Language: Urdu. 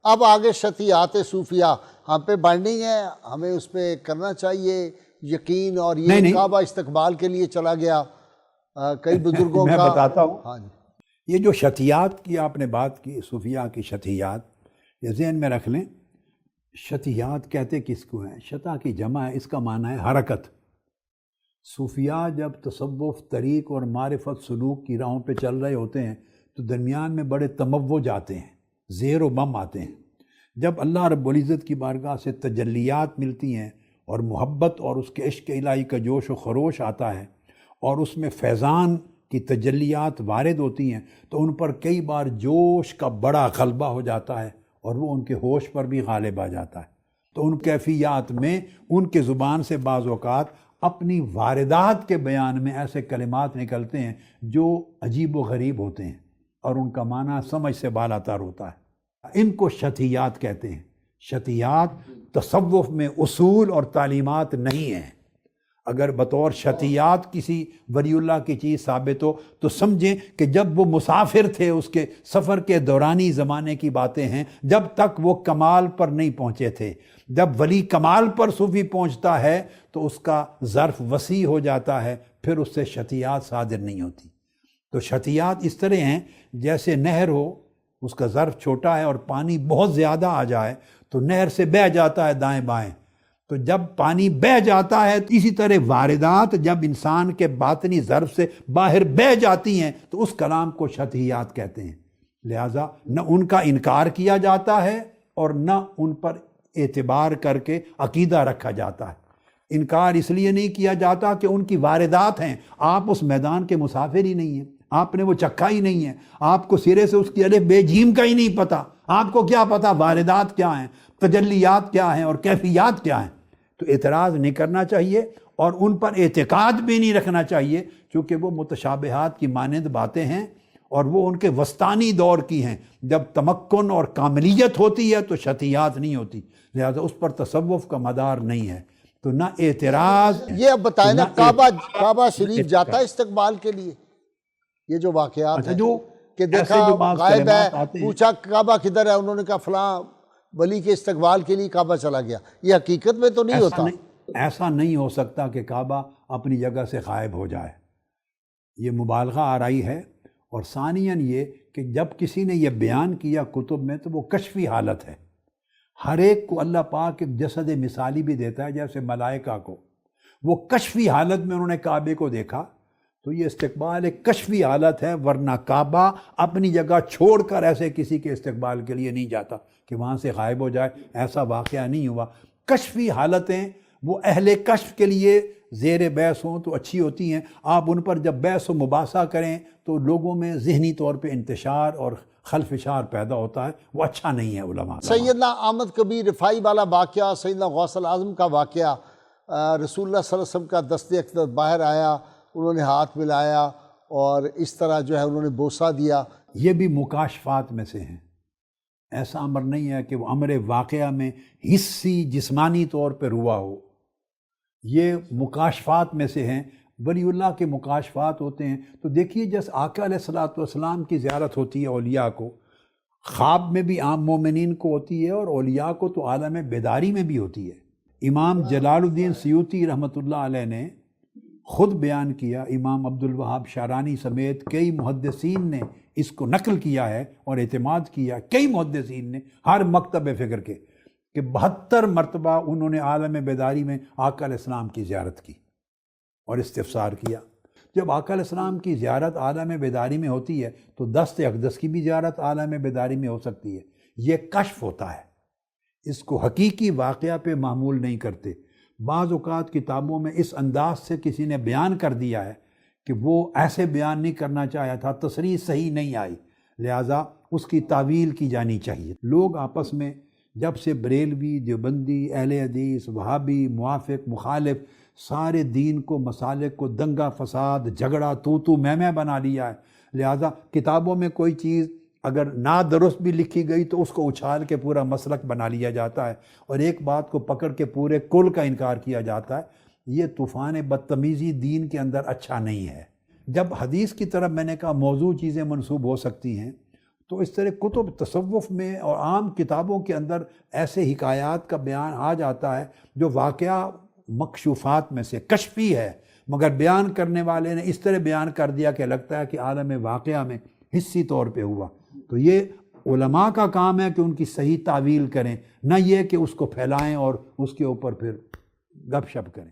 اب آگے شتیات صوفیہ ہم پہ بائنڈنگ ہے، ہمیں اس پہ کرنا چاہیے یقین، اور یہ کعبہ استقبال کے لیے چلا گیا کئی بزرگوں کا. میں بتاتا ہوں. ہاں جی. یہ جو شتیات کی آپ نے بات کی، صوفیہ کی شتیات، یہ ذہن میں رکھ لیں. شتیات کہتے کس کو ہیں؟ شتا کی جمع ہے، اس کا معنی ہے حرکت. صوفیہ جب تصوف، طریق اور معرفت سلوک کی راہوں پہ چل رہے ہوتے ہیں تو درمیان میں بڑے تموج آتے ہیں، زیر و بم آتے ہیں. جب اللہ رب العزت کی بارگاہ سے تجلیات ملتی ہیں اور محبت اور اس کے عشق الہی کا جوش و خروش آتا ہے اور اس میں فیضان کی تجلیات وارد ہوتی ہیں تو ان پر کئی بار جوش کا بڑا غلبہ ہو جاتا ہے اور وہ ان کے ہوش پر بھی غالب آ جاتا ہے. تو ان کیفیات میں ان کے زبان سے بعض اوقات اپنی واردات کے بیان میں ایسے کلمات نکلتے ہیں جو عجیب و غریب ہوتے ہیں اور ان کا معنی سمجھ سے بالاتر ہوتا ہے. ان کو شتیات کہتے ہیں. شتیات تصوف میں اصول اور تعلیمات نہیں ہیں. اگر بطور شتیات کسی ولی اللہ کی چیز ثابت ہو تو سمجھیں کہ جب وہ مسافر تھے، اس کے سفر کے دورانی زمانے کی باتیں ہیں، جب تک وہ کمال پر نہیں پہنچے تھے. جب ولی کمال پر صوفی پہنچتا ہے تو اس کا ظرف وسیع ہو جاتا ہے، پھر اس سے شتیات صادر نہیں ہوتی. تو شتیات اس طرح ہیں جیسے نہر ہو، اس کا ظرف چھوٹا ہے اور پانی بہت زیادہ آ جائے تو نہر سے بہہ جاتا ہے دائیں بائیں. تو جب پانی بہہ جاتا ہے، اسی طرح واردات جب انسان کے باطنی ظرف سے باہر بہہ جاتی ہیں تو اس کلام کو شتیات کہتے ہیں. لہٰذا نہ ان کا انکار کیا جاتا ہے اور نہ ان پر اعتبار کر کے عقیدہ رکھا جاتا ہے. انکار اس لیے نہیں کیا جاتا کہ ان کی واردات ہیں. آپ اس میدان کے مسافر ہی نہیں ہیں، آپ نے وہ چکھا ہی نہیں ہے، آپ کو سرے سے اس کی الف بے جیم کا ہی نہیں پتہ. آپ کو کیا پتہ واردات کیا ہیں، تجلیات کیا ہیں اور کیفیات کیا ہیں؟ تو اعتراض نہیں کرنا چاہیے اور ان پر اعتقاد بھی نہیں رکھنا چاہیے، چونکہ وہ متشابہات کی مانند باتیں ہیں اور وہ ان کے وسطانی دور کی ہیں. جب تمکن اور کاملیت ہوتی ہے تو شتیات نہیں ہوتی، لہذا اس پر تصوف کا مدار نہیں ہے. تو نہ اعتراض. یہ اب بتائیں نا، کعبہ شریف جاتا ہے استقبال کے لیے؟ یہ جو واقعات ہیں کہ دیکھا غائب ہے، پوچھا کعبہ کدھر ہے، انہوں نے کہا فلاں ولی کے استقبال کے لیے کعبہ چلا گیا. یہ حقیقت میں تو نہیں ہوتا. ایسا نہیں ہو سکتا کہ کعبہ اپنی جگہ سے غائب ہو جائے، یہ مبالغہ آرائی ہے. اور ثانیاً یہ کہ جب کسی نے یہ بیان کیا کتب میں تو وہ کشفی حالت ہے. ہر ایک کو اللہ پاک ایک جسد مثالی بھی دیتا ہے، جیسے ملائکہ کو. وہ کشفی حالت میں انہوں نے کعبے کو دیکھا تو یہ استقبال ایک کشفی حالت ہے، ورنہ کعبہ اپنی جگہ چھوڑ کر ایسے کسی کے استقبال کے لیے نہیں جاتا کہ وہاں سے غائب ہو جائے. ایسا واقعہ نہیں ہوا. کشفی حالتیں وہ اہل کشف کے لیے زیر بحث ہوں تو اچھی ہوتی ہیں. آپ ان پر جب بحث و مباحثہ کریں تو لوگوں میں ذہنی طور پہ انتشار اور خلفشار پیدا ہوتا ہے، وہ اچھا نہیں ہے. علماء سیدنا احمد کبیر رفاعی والا واقعہ، سیدنا غوث الاعظم کا واقعہ، رسول اللہ صلی اللہ علیہ وسلم کا دست اقدس باہر آیا، انہوں نے ہاتھ ملایا اور اس طرح جو ہے انہوں نے بوسہ دیا. یہ بھی مکاشفات میں سے ہیں. ایسا امر نہیں ہے کہ وہ امر واقعہ میں حسی جسمانی طور پہ ہوا ہو. یہ مکاشفات میں سے ہیں. ولی اللہ کے مکاشفات ہوتے ہیں. تو دیکھیے جیسے آقا علیہ الصلوۃ والسلام کی زیارت ہوتی ہے اولیاء کو، خواب میں بھی عام مومنین کو ہوتی ہے اور اولیاء کو تو عالم بیداری میں بھی ہوتی ہے. امام جلال الدین سیوطی رحمۃ اللہ علیہ نے خود بیان کیا، امام عبدالوہاب شعرانی سمیت کئی محدثین نے اس کو نقل کیا ہے اور اعتماد کیا، کئی محدثین نے ہر مکتب فکر کے، کہ 72 مرتبہ انہوں نے عالم بیداری میں آقا علیہ السلام کی زیارت کی اور استفسار کیا. جب آقا علیہ السلام کی زیارت عالم بیداری میں ہوتی ہے تو دست اقدس کی بھی زیارت عالم بیداری میں ہو سکتی ہے. یہ کشف ہوتا ہے، اس کو حقیقی واقعہ پہ معمول نہیں کرتے. بعض اوقات کتابوں میں اس انداز سے کسی نے بیان کر دیا ہے کہ وہ ایسے بیان نہیں کرنا چاہا تھا، تصریح صحیح نہیں آئی، لہٰذا اس کی تعویل کی جانی چاہیے. لوگ آپس میں جب سے بریلوی، دیوبندی، اہل حدیث، وہابی، موافق، مخالف، سارے دین کو، مسالک کو دنگا فساد، جھگڑا، تو میں بنا لیا ہے. لہٰذا کتابوں میں کوئی چیز اگر نادرست بھی لکھی گئی تو اس کو اچھال کے پورا مسلک بنا لیا جاتا ہے اور ایک بات کو پکڑ کے پورے کل کا انکار کیا جاتا ہے. یہ طوفان بدتمیزی دین کے اندر اچھا نہیں ہے. جب حدیث کی طرف میں نے کہا موضوع چیزیں منسوب ہو سکتی ہیں تو اس طرح کتب تصوف میں اور عام کتابوں کے اندر ایسے حکایات کا بیان آ جاتا ہے جو واقعہ مکشوفات میں سے کشفی ہے، مگر بیان کرنے والے نے اس طرح بیان کر دیا کہ لگتا ہے کہ عالم واقعہ میں حصی طور پہ ہوا۔ تو یہ علماء کا کام ہے کہ ان کی صحیح تعویل کریں، نہ یہ کہ اس کو پھیلائیں اور اس کے اوپر پھر گپ شپ کریں۔